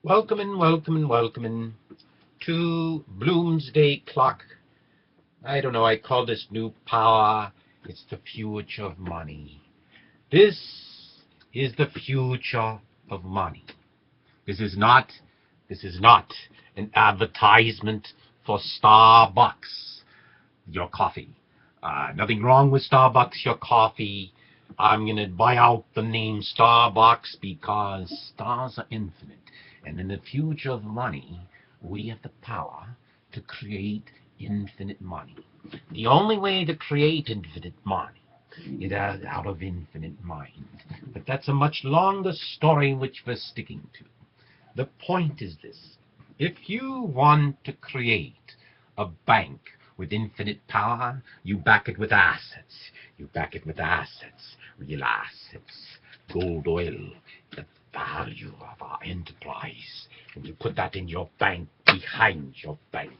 Welcome to Bloomsday clock. I don't know, I call this new power. It's the future of money. This is the future of money. This is not this is not an advertisement for Starbucks, your coffee. Nothing wrong with Starbucks, your coffee. I'm going to buy out the name Starbucks because stars are infinite. And in the future of money, we have the power to create infinite money. The only way to create infinite money is out of infinite mind. But that's a much longer story which we're sticking to. The point is this. If you want to create a bank with infinite power, you back it with assets. You back it with assets, real assets, gold, oil, the value of our enterprise. And you put that in your bank, behind your bank.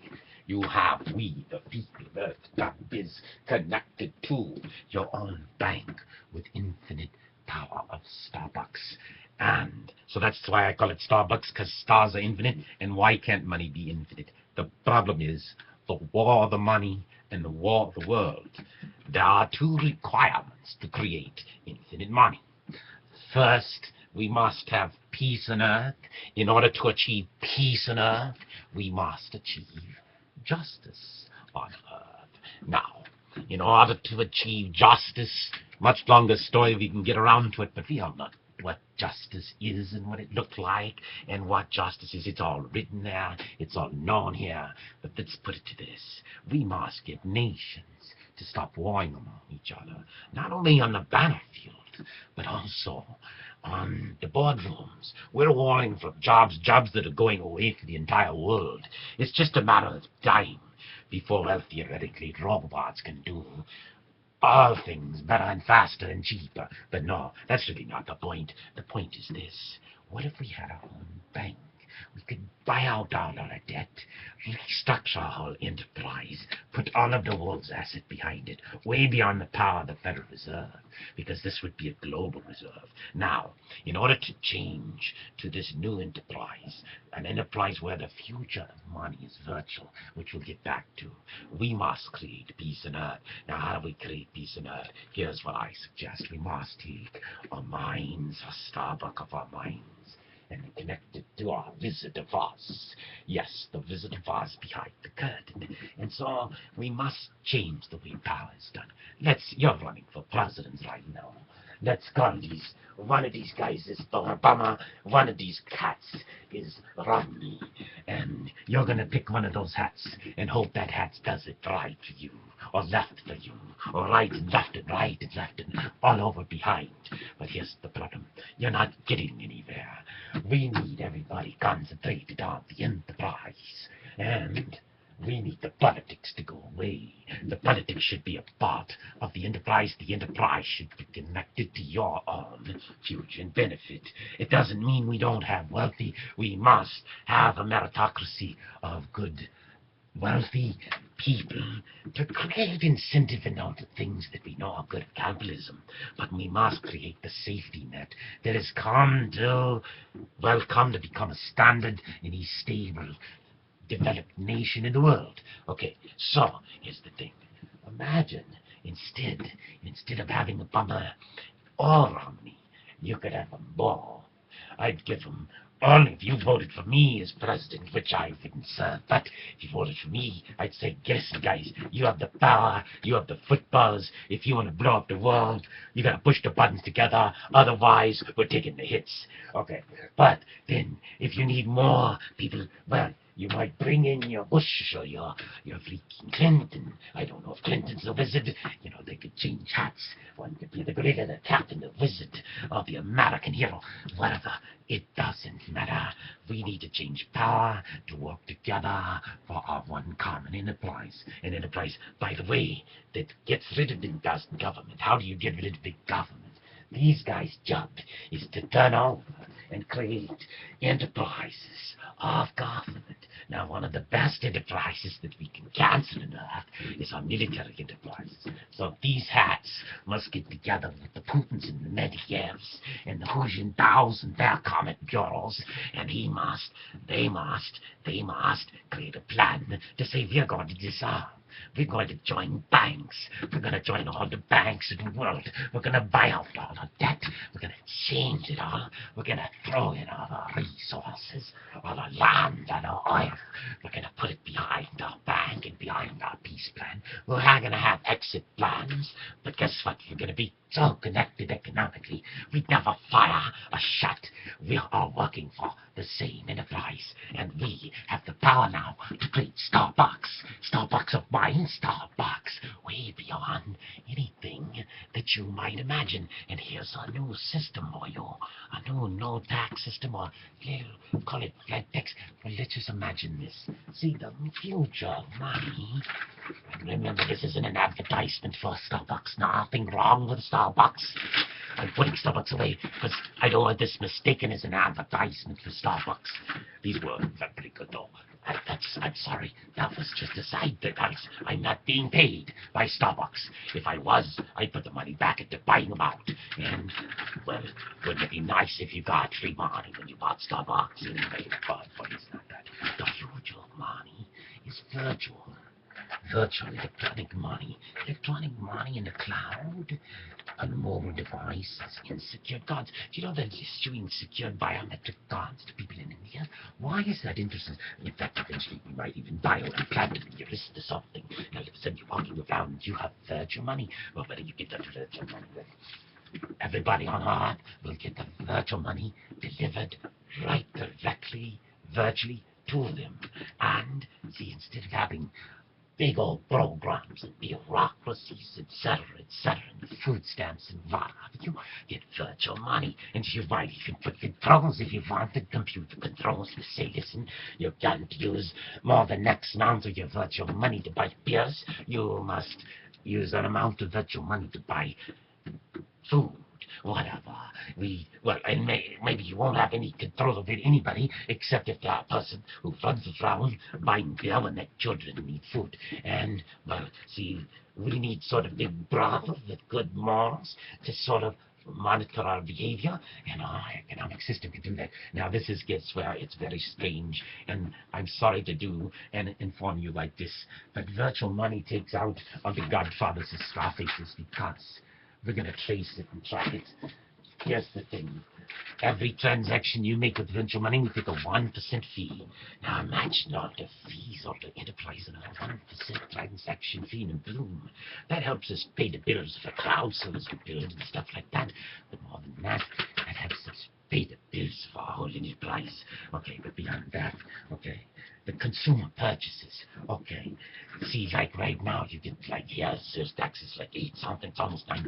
You have we, the people of Earth.biz, connected to your own bank with infinite power of Starbucks. And so that's why I call it Starbucks, because stars are infinite. And why can't money be infinite? The problem is the war of the money and the war of the world. There are two requirements to create infinite money. First, we must have peace on earth. In order to achieve peace on earth, we must achieve justice on earth. Now, in order to achieve justice, much longer story, we can get around to it, but we all know what justice is and what it looked like and what justice is. It's all written there. It's all known here. But let's put it to this. We must get nations to stop warring among each other, not only on the battlefield, but also on the boardrooms. We're warring for jobs that are going away for the entire world. It's just a matter of time before, well, theoretically, robots can do all things better and faster and cheaper. But no, that's really not the point. The point is this. What if we had our own bank? We could buy out all our debt, restructure our whole enterprise, put all of the world's asset behind it, way beyond the power of the Federal Reserve, because this would be a global reserve. Now, in order to change to this new enterprise, an enterprise where the future of money is virtual, which we'll get back to, we must create peace on earth. Now, how do we create peace on earth? Here's what I suggest. We must take our minds, our Starbuck of our minds, and connect it to our Wizard of Oz. Yes, the Wizard of Oz behind the curtain. And so we must change the way power is done. You're running for president right now. Let's call one of these guys is Obama, one of these cats is Romney, and you're gonna pick one of those hats and hope that hat does it right for you, or left for you, or right and left and all over behind. But here's the problem. You're not getting anywhere. We need everybody concentrated on the enterprise, and we need the politics to go away. The politics should be a part of the enterprise. The enterprise should be connected to your own future and benefit. It doesn't mean we don't have wealthy. We must have a meritocracy of good, wealthy people to create incentive and all the things that we know are good at capitalism. But we must create the safety net that has come to become a standard in a stable, developed nation in the world. Okay, so here's the thing. Imagine instead of having a bummer or Romney, you could have a ball. I'd give them only if you voted for me as president, which I wouldn't serve. But if you voted for me, I'd say, guess, guys, you have the power, you have the footballs. If you want to blow up the world, you got to push the buttons together. Otherwise, we're taking the hits. Okay, but then if you need more people, well, you might bring in your Bush or your freaking Clinton. I don't know if Clinton's a wizard. You know, they could change hats. One could be the gorilla, the captain, the wizard, or the American hero. Whatever. It doesn't matter. We need to change power to work together for our one common enterprise. An enterprise, by the way, that gets rid of big government. How do you get rid of big government? These guys' job is to turn over and create enterprises of government. Now, one of the best enterprises that we can cancel on Earth is our military enterprises. So these hats must get together with the Putins and the Medievs and the Hu Jintaos and their comet bureaus, and they must create a plan to say we're going to disarm. We're going to join banks. We're going to join all the banks in the world. We're going to buy out all our debt. We're going to change it all. We're going to throw in all our resources, all our land and our oil. We're going to put it behind our bank and behind our peace plan. We're not going to have exit plans, but guess what? We're going to be so connected economically. We'd never fire a shot. We're all working for the same enterprise, and we have the power now to create StarBUCKS. StarBUCKS of mine, StarBUCKS, way beyond anything that you might imagine. And here's a new system for you, a new no-tax system, or call it flat tax. Well, let's just imagine this. See, the future of money. And remember, this isn't an advertisement for StarBUCKS. Nothing wrong with StarBUCKS. I'm putting StarBUCKS away because I don't want this mistaken as an advertisement for StarBUCKS. These words are pretty good, though. I'm sorry. That was just a side thing, guys. I'm not being paid by StarBUCKS. If I was, I'd put the money back into buying them out. And, well, wouldn't it be nice if you got free money when you bought StarBUCKS? Anyway, but it's not that. The future of money is virtual. Virtual electronic money in the cloud, on mobile devices, in secure cards. Do you know that issuing secured biometric cards to people in India? Why is that interesting? In fact, eventually we might even implant it in your wrist or something. Now, all of a sudden you're walking around and you have virtual money. Well, whether you get that virtual money, everybody on Earth will get the virtual money delivered right directly, virtually to them. And see, instead of having big old programs and bureaucracies, etc., and food stamps and what have you, get virtual money. And you might even put controls if you wanted, computer controls to say, listen, you can't use more than X amount of your virtual money to buy beers. You must use an amount of virtual money to buy food. Whatever. And maybe you won't have any control over anybody except if they're a person who runs around buying beer when their children need food. And, well, see, we need sort of big brother with good morals to sort of monitor our behavior, and our economic system can do that. Now, this gets where it's very strange, and I'm sorry to do and inform you like this, but virtual money takes out all the godfathers and Scarfaces because we're going to trace it and track it. Here's the thing. Every transaction you make with virtual money, we take a 1% fee. Now imagine all the fees of the enterprise and a 1% transaction fee in Bloom. That helps us pay the bills for cloud service we build and stuff like that. But more than that, that helps us pay the bills for our whole enterprise. Okay, but beyond that, okay, the consumer purchases. Okay, see, like right now, you get like sales taxes like 8 something, it's almost 9%.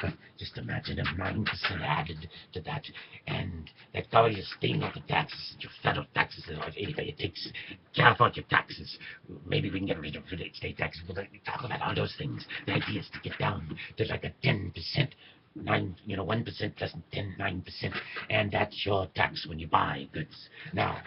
But just imagine if 9% added to that, and that covers your state of the taxes, your federal taxes, and anybody that takes care of all your taxes. Maybe we can get rid of the state taxes. We'll talk about all those things. The idea is to get down to like a 10%. 1% plus 9%, and that's your tax when you buy goods. Now,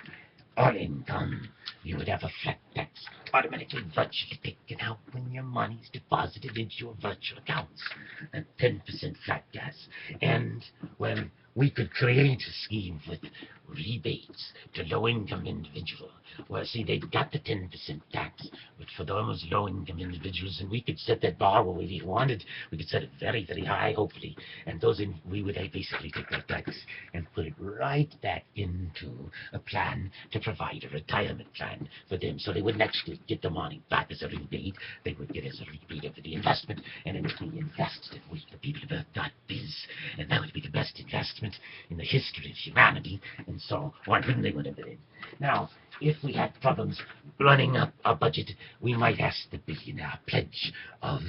all income, you would have a flat tax automatically virtually taken out when your money's deposited into your virtual accounts, and 10% flat tax. And, well, we could create a scheme with rebates to low-income individuals. Well, see, they've got the 10% tax, but for those low-income individuals, and we could set that bar where we wanted. We could set it very, very high, hopefully, and we would basically take that tax and put it right back into a plan to provide a retirement plan for them, so they wouldn't actually get the money back as a rebate. They would get as a rebate of the investment, and it would be invested with the people of Earth.biz, and that would be the best investment in the history of humanity, and so why wouldn't they want to do it? Now, if we had problems running up our budget, we might ask the billionaire pledge of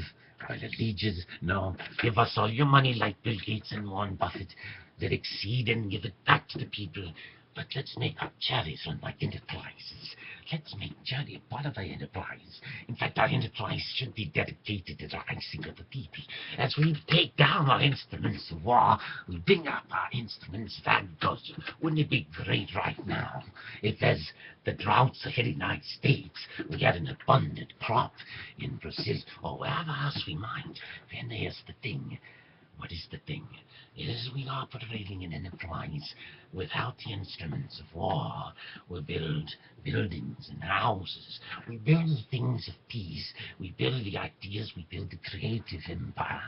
allegiance. No, give us all your money like Bill Gates and Warren Buffett. They'll exceed and give it back to the people. But let's make our charities run like enterprises. Let's make charity a part of our enterprise. In fact, our enterprise should be dedicated to the rising of the people. As we take down our instruments of war, we bring up our instruments of agriculture. Wouldn't it be great right now if, as the droughts are hitting the United States, we had an abundant crop in Brazil or wherever else we might? Then there's the thing. What is the thing? It is we are operating an enterprise without the instruments of war. We build buildings and houses. We build things of peace. We build the ideas. We build the creative empire.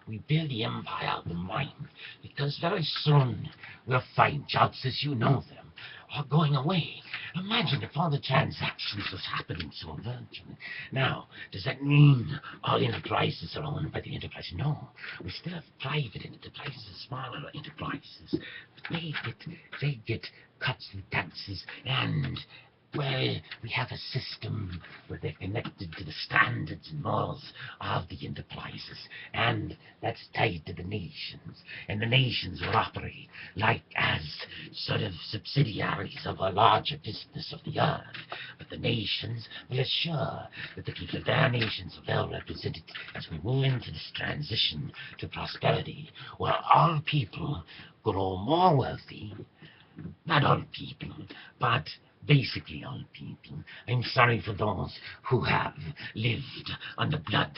We build the empire of the mind. Because very soon we'll find jobs as you know them are going away. Imagine if all the transactions was happening so virtually. Now, does that mean all enterprises are owned by the enterprise? No. We still have private enterprises, smaller enterprises. But they get cuts in taxes and, well, we have a system where they're connected to the standards and morals of the enterprises, and that's tied to the nations. And the nations will operate like as sort of subsidiaries of a larger business of the earth. But the nations will assure that the people of their nations are well represented as we move into this transition to prosperity, where all people grow more wealthy. Not all people, but basically all people. I'm sorry for those who have lived on the blood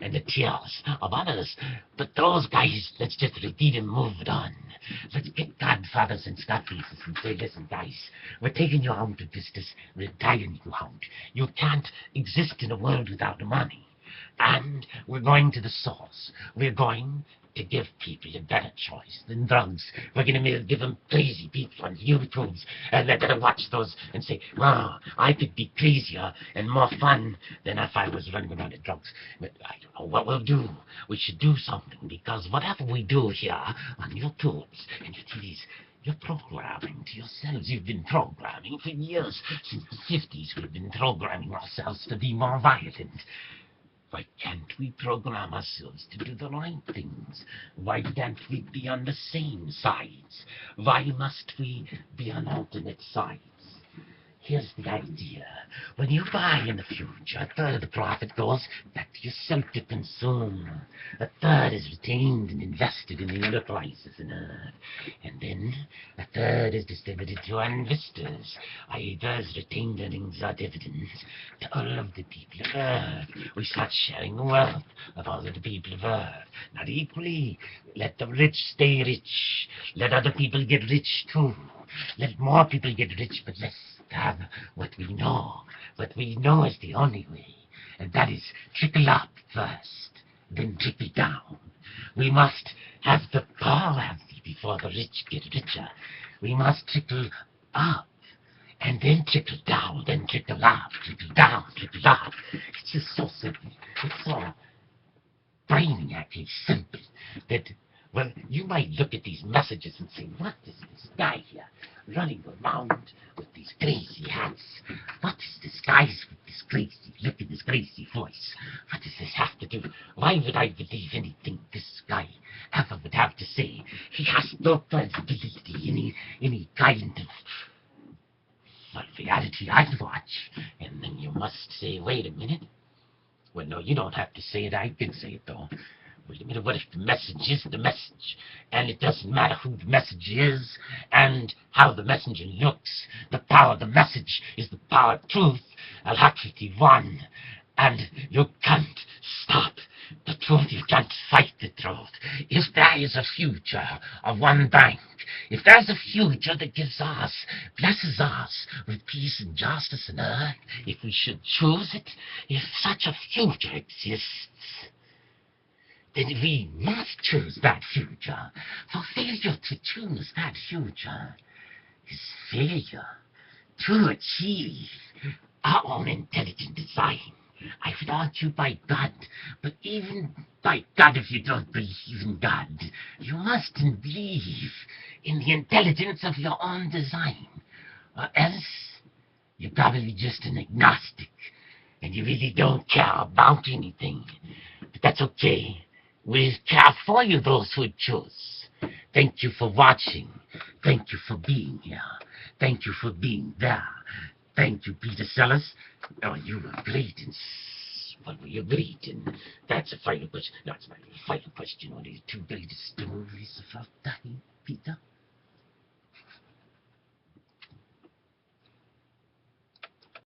and the tears of others, but those guys, let's just redeem and move it on. Let's get godfathers and stepfathers and say, listen guys, we're taking you out of business, we're dying you out. You can't exist in a world without money. And we're going to the source. We're going to give people a better choice than drugs. We're going to give them crazy people on YouTubes, and they're going to watch those and say, wow, I could be crazier and more fun than if I was running around with drugs. But I don't know what we'll do. We should do something, because whatever we do here on YouTubes and your TVs, you're programming to yourselves. You've been programming for years. Since the 50s, we've been programming ourselves to be more violent. Why can't we program ourselves to do the right things? Why can't we be on the same sides? Why must we be on alternate sides? Here's the idea. When you buy in the future, a third of the profit goes back to yourself to consume. A third is retained and invested in the enterprises in Earth. And then a third is distributed to investors, either as retained earnings or dividends, to all of the people of Earth. We start sharing the wealth of all of the people of Earth. Not equally. Let the rich stay rich. Let other people get rich too. Let more people get rich, but less have what we know. What we know is the only way, and that is trickle up first, then trickle down. We must have the power before the rich get richer. We must trickle up, and then trickle down, then trickle up, trickle down, trickle up. It's just so simple. It's so brainiacally simple that, well, you might look at these messages and say, what is this guy here running around with these crazy hats? What is this guy with this crazy look and this crazy voice? What does this have to do? Why would I believe anything this guy ever would have to say? He has no credibility, any kind of, well, reality I'd watch. And then you must say, wait a minute. Well, no, you don't have to say it. I can say it, though. Wait a minute, what if the message is the message? And it doesn't matter who the message is and how the messenger looks. The power of the message is the power of truth. Alacrity won. And you can't stop the truth. You can't fight the truth. If there is a future of one bank, if there's a future that gives us, blesses us with peace and justice on earth, if we should choose it, if such a future exists, then we must choose that future. For failure to choose that future is failure to achieve our own intelligent design. I would argue by God, but even by God, if you don't believe in God, you must believe in the intelligence of your own design. Or else, you're probably just an agnostic, and you really don't care about anything. But that's okay. We'll care for you, those who choose Thank you for watching. Thank you for being here. Thank you for being there. Thank you, Peter Sellers. Oh, you were great. What were you great in? That's a final question. No, it's my final question. What are the two greatest stories of our time, Peter?